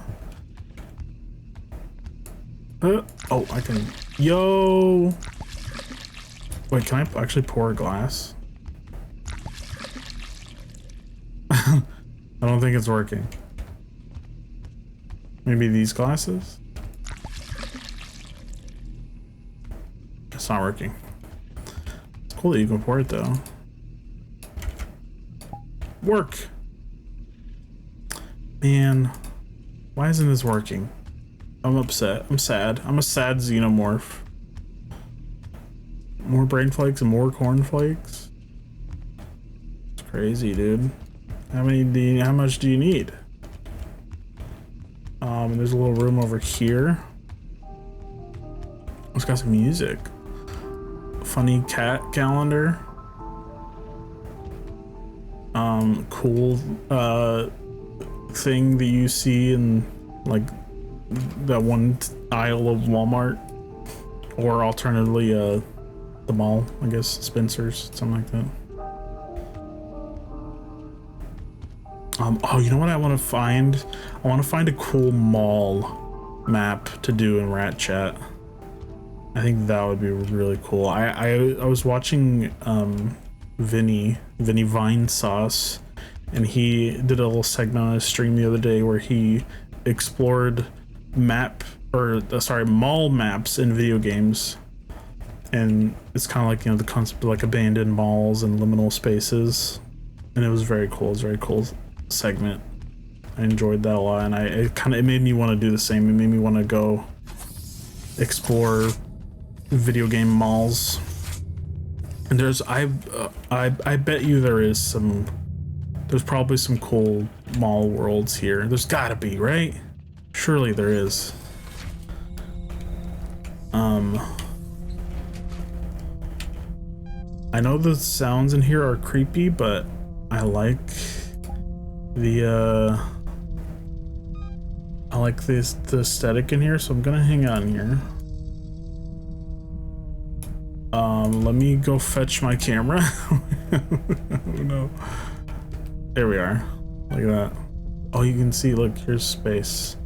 Oh, I can. Yo. Wait, can I actually pour a glass? I don't think it's working. Maybe these glasses? It's not working. It's cool that you can pour it though. Work! Man, why isn't this working? I'm upset. I'm sad. I'm a sad xenomorph. More brain flakes and more corn flakes. It's crazy, dude. How much do you need? There's a little room over here. It's got some music. Funny cat calendar. Cool thing that you see in like that one aisle of Walmart, or alternatively the mall, I guess, Spencer's, something like that. Oh, you know what I want to find? I want to find a cool mall map to do in RATChat. I think that would be really cool. I was watching Vinny Vine Sauce, and he did a little segment on his stream the other day where he explored mall maps in video games, and it's kind of like, you know, the concept of like abandoned malls and liminal spaces, and it was very cool. It was a very cool segment. I enjoyed that a lot, and it made me want to do the same. It made me want to go explore video game malls. And I bet you there's probably some cool mall worlds here. There's gotta be, right? Surely there is. I know the sounds in here are creepy, but I like the the aesthetic in here, so I'm gonna hang on here. Let me go fetch my camera. Oh no. There we are. Look at that. Oh, you can see, look, here's space.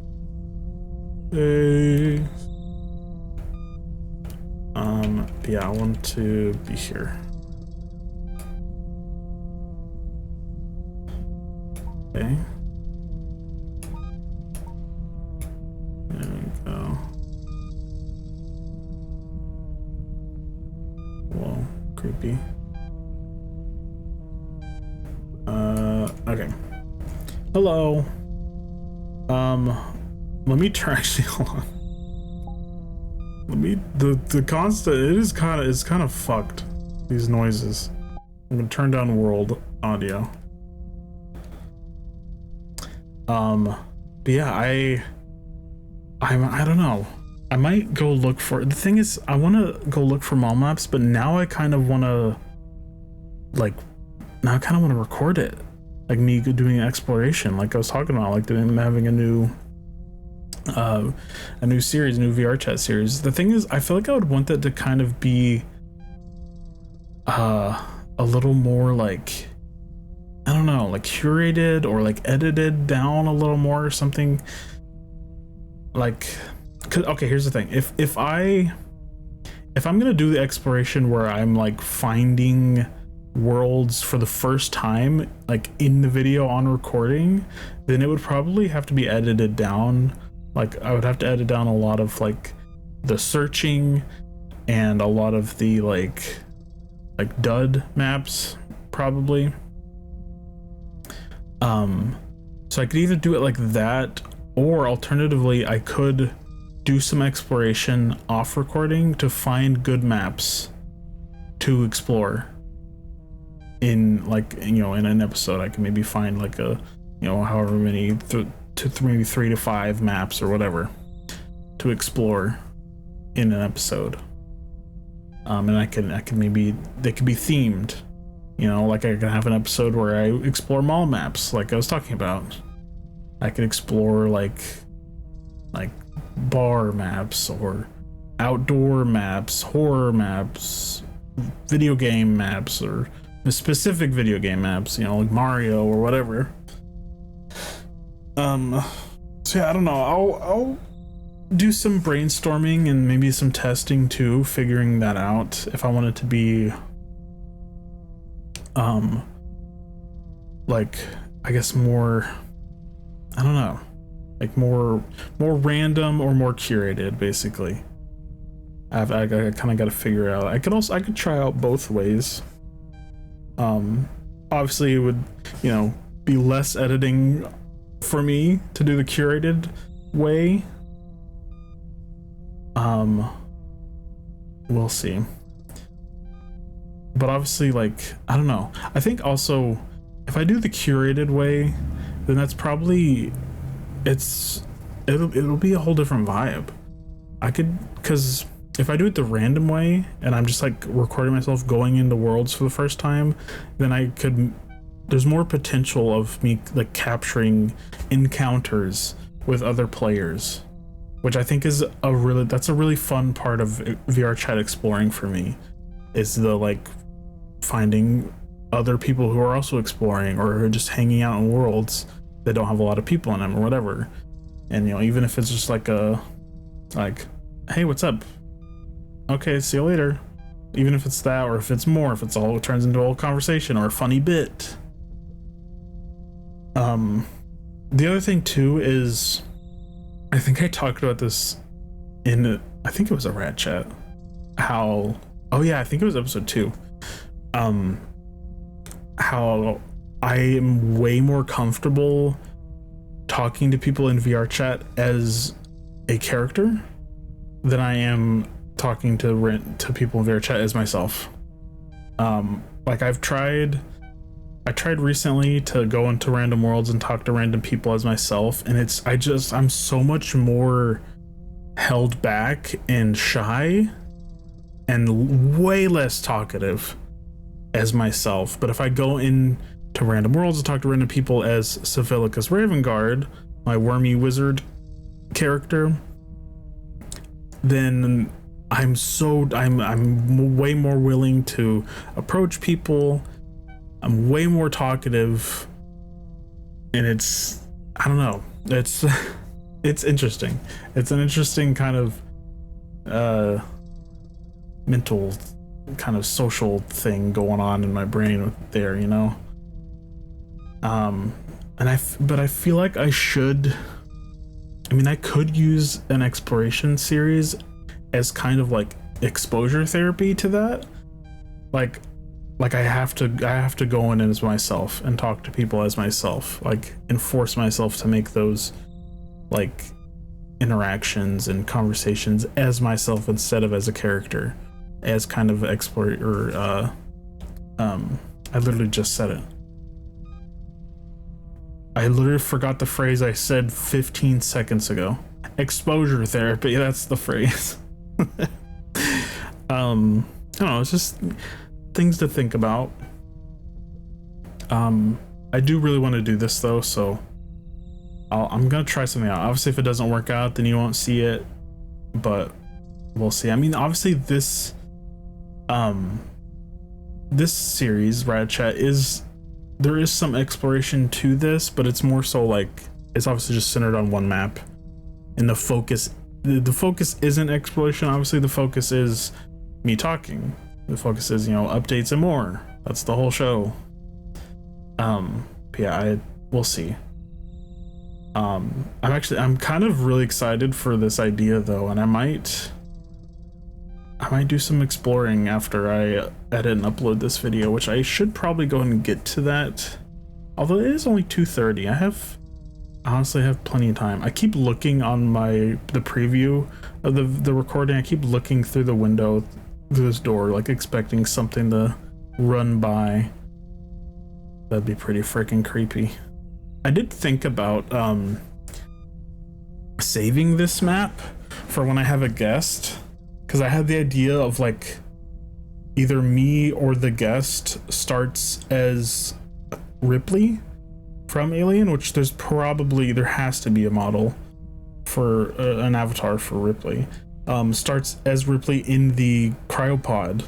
Hey. Yeah, I want to be here. Okay. There we go. Whoa, creepy. Okay. Hello. Let me turn, actually, hold on. Let me, the constant, it's kind of fucked, these noises. I'm gonna turn down world audio. But yeah, I don't know. I might go look for, the thing is, I want to go look for mall maps, but now I kind of want to, like, now I kind of want to record it. Like me doing exploration, like I was talking about, like having a new series, a new RATChat series. The thing is, I feel like I would want that to kind of be a little more like, I don't know, like curated or like edited down a little more or something. Like, okay, here's the thing. If I'm gonna do the exploration where I'm like finding worlds for the first time, like in the video on recording, then it would probably have to be edited down. Like I would have to edit down a lot of like the searching and a lot of the like dud maps probably. So I could either do it like that, or alternatively I could do some exploration off recording to find good maps to explore in, like, you know, in an episode. I can maybe find like a, you know, however many maybe 3 to 5 maps or whatever to explore in an episode. And I can maybe, they could be themed, you know, like I can have an episode where I explore mall maps like I was talking about. I could explore like bar maps or outdoor maps, horror maps, video game maps, or specific video game maps, you know, like Mario or whatever. So yeah, I don't know. I'll do some brainstorming and maybe some testing too, figuring that out if I want it to be like, I guess more, I don't know, like more random or more curated, basically. I kind of got to figure out. I could try out both ways. Obviously it would, you know, be less editing for me to do the curated way. We'll see. But obviously, like, I don't know. I think also if I do the curated way, then that's probably, it'll be a whole different vibe. I could, because if I do it the random way and I'm just like recording myself going into worlds for the first time, then there's more potential of me like capturing encounters with other players, which I think is that's a really fun part of VRChat exploring for me, is the like finding other people who are also exploring or just hanging out in worlds that don't have a lot of people in them or whatever. And, you know, even if it's just like hey, what's up? Okay, see you later. Even if it's that, or if it's more, if it turns into a whole conversation or a funny bit. The other thing too is, I think I talked about this I think it was a RATChat. Oh yeah, I think it was episode 2. How I am way more comfortable talking to people in VRChat as a character than I am talking to people in VRChat as myself. Like I tried recently to go into random worlds and talk to random people as myself, and I'm so much more held back and shy and way less talkative as myself. But if I go into random worlds and talk to random people as Civilicus Ravengard, my wormy wizard character, then I'm way more willing to approach people. I'm way more talkative, and I don't know, it's interesting. It's an interesting kind of mental kind of social thing going on in my brain there, you know. But I feel like I could use an exploration series as kind of like exposure therapy to that. Like, like I have to go in as myself and talk to people as myself, like enforce myself to make those like interactions and conversations as myself instead of as a character, as kind of exploit or I literally just said it. I literally forgot the phrase I said 15 seconds ago. Exposure therapy, that's the phrase. I don't know, it's just things to think about. I do really want to do this though, so I'm gonna try something out. Obviously if it doesn't work out, then you won't see it, but we'll see. I mean, obviously this series, RATChat, there is some exploration to this, but it's more so like it's obviously just centered on one map, and the focus isn't exploration. Obviously the focus is me talking. The focus is, you know, updates and more. That's the whole show. Yeah, we'll see. I'm kind of really excited for this idea though, and I might do some exploring after I edit and upload this video, which I should probably go and get to that. Although it is only 2:30, I honestly have plenty of time. I keep looking on the preview of the recording. I keep looking through the window, through this door, like expecting something to run by. That'd be pretty freaking creepy. I did think about saving this map for when I have a guest, because I had the idea of like either me or the guest starts as Ripley from Alien, which there has to be a model for an avatar for Ripley. Starts as Ripley in the cryopod,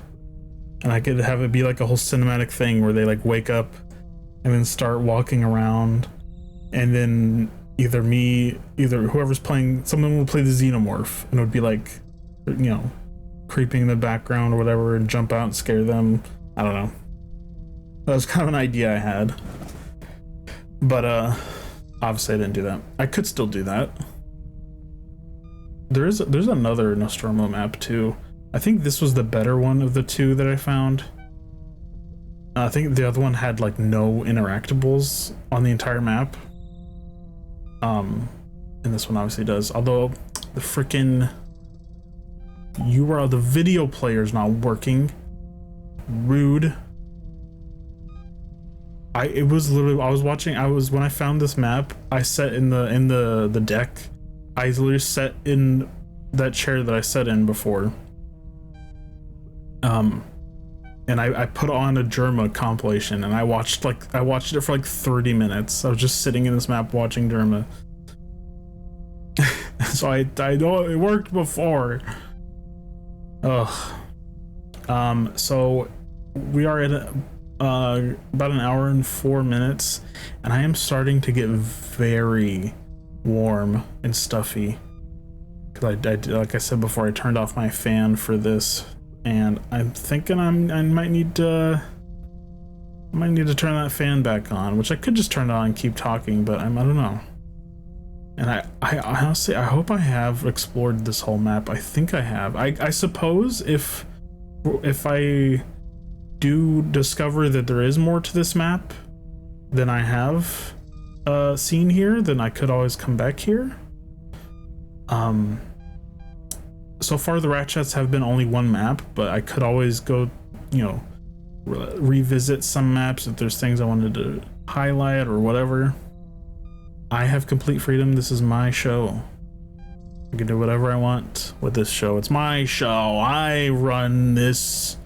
and I could have it be like a whole cinematic thing where they like wake up and then start walking around, and then either whoever's playing, someone will play the xenomorph, and it would be like, you know, creeping in the background or whatever, and jump out and scare them. I don't know. That was kind of an idea I had, but obviously I didn't do that. I could still do that. There's another Nostromo map too. I think this was the better one of the two that I found. I think the other one had like no interactables on the entire map. And this one obviously does, although the freaking URL, the video player is not working. Rude. When I found this map, I sat in the deck. I literally sat in that chair that I sat in before. And I put on a Germa compilation, and I watched it for like 30 minutes. I was just sitting in this map watching Germa. So I know it worked before. Ugh. So we are at about an hour and 4 minutes, and I am starting to get very warm and stuffy. Cause I like I said before, I turned off my fan for this, and I'm thinking I might need to turn that fan back on, which I could just turn it on and keep talking, but I don't know. And I honestly, I hope I have explored this whole map. I think I have. I suppose if I do discover that there is more to this map than I have seen here, then I could always come back here. So far the RATChats have been only one map, but I could always go, you know, revisit some maps if there's things I wanted to highlight or whatever. I have complete freedom. This is my show. I can do whatever I want with this show. It's my show. I run this.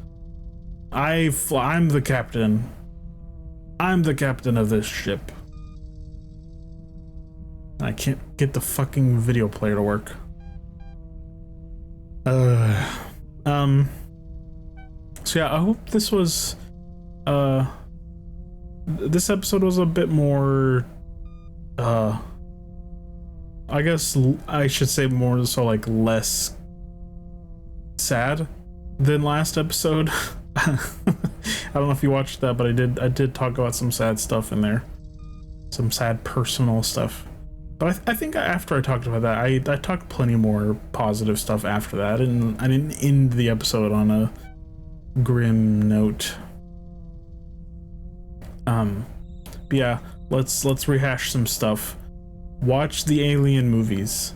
I'm the captain. I'm the captain of this ship. I can't get the fucking video player to work. So yeah, I hope this was this episode was a bit more I guess I should say more so like less sad than last episode. I don't know if you watched that, but I did talk about some sad stuff in there, some sad personal stuff. But I think after I talked about that, I talked plenty more positive stuff after that, and I didn't end the episode on a grim note. But yeah, let's rehash some stuff. Watch the Alien movies.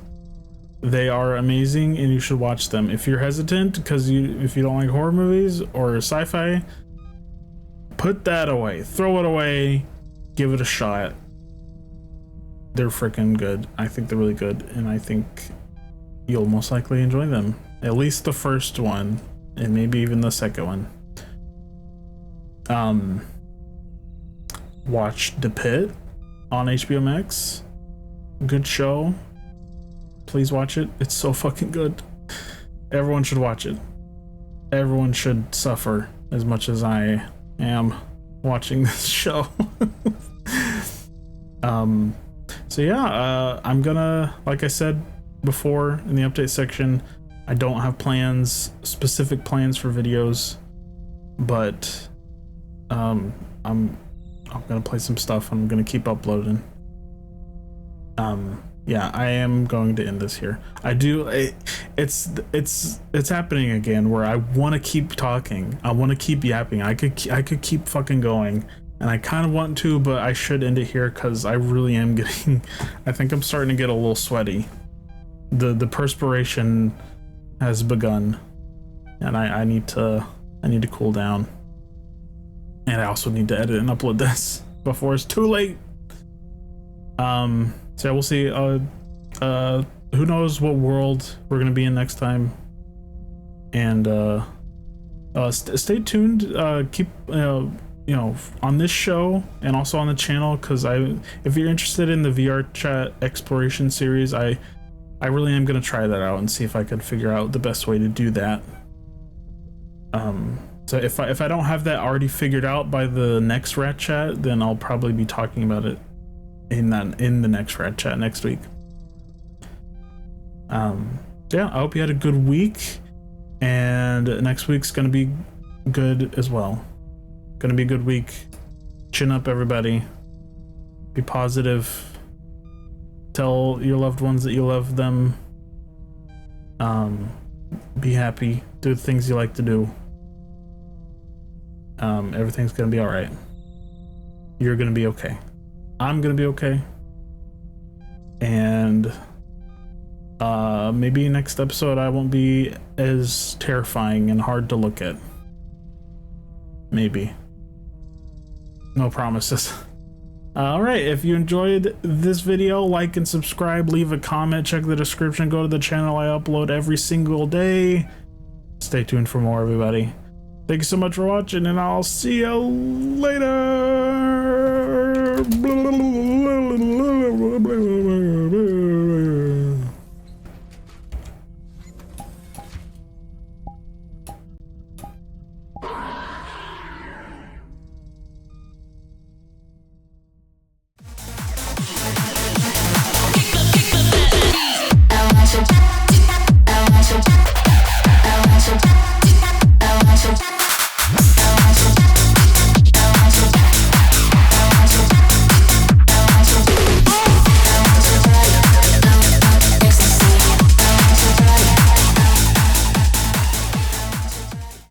They are amazing and you should watch them. If you're hesitant because if you don't like horror movies or sci-fi, put that away. Throw it away. Give it a shot. They're freaking good. I think they're really good, and I think you'll most likely enjoy them. At least the first one, and maybe even the second one. Watch The Pit on HBO Max. Good show. Please watch it. It's so fucking good. Everyone should watch it. Everyone should suffer as much as I am watching this show. So yeah, I'm gonna, like I said before in the update section, I don't have specific plans for videos, but I'm gonna play some stuff. I'm gonna keep uploading. Yeah, I am going to end this here. It's happening again where I want to keep talking. I want to keep yapping. I could keep fucking going, and I kind of want to, but I should end it here because I really am getting, I think I'm starting to get a little sweaty. The perspiration has begun, and I need to cool down. And I also need to edit and upload this before it's too late. So yeah, we'll see. Who knows what world we're gonna be in next time. And stay tuned. Keep you know, on this show and also on the channel, because if you're interested in the RATChat exploration series, I really am gonna try that out and see if I can figure out the best way to do that. So if I don't have that already figured out by the next RATChat, then I'll probably be talking about it in the next RATChat next week. Yeah, I hope you had a good week, and next week's gonna be good as well. Gonna be a good week. Chin up, everybody. Be positive. Tell your loved ones that you love them. Be happy. Do the things you like to do. Everything's gonna be all right. You're gonna be okay. I'm gonna be okay. And maybe next episode I won't be as terrifying and hard to look at. Maybe. No promises. All right, if you enjoyed this video, like and subscribe, leave a comment, check the description, go to the channel. I upload every single day. Stay tuned for more, everybody. Thank you so much for watching, and I'll see you later.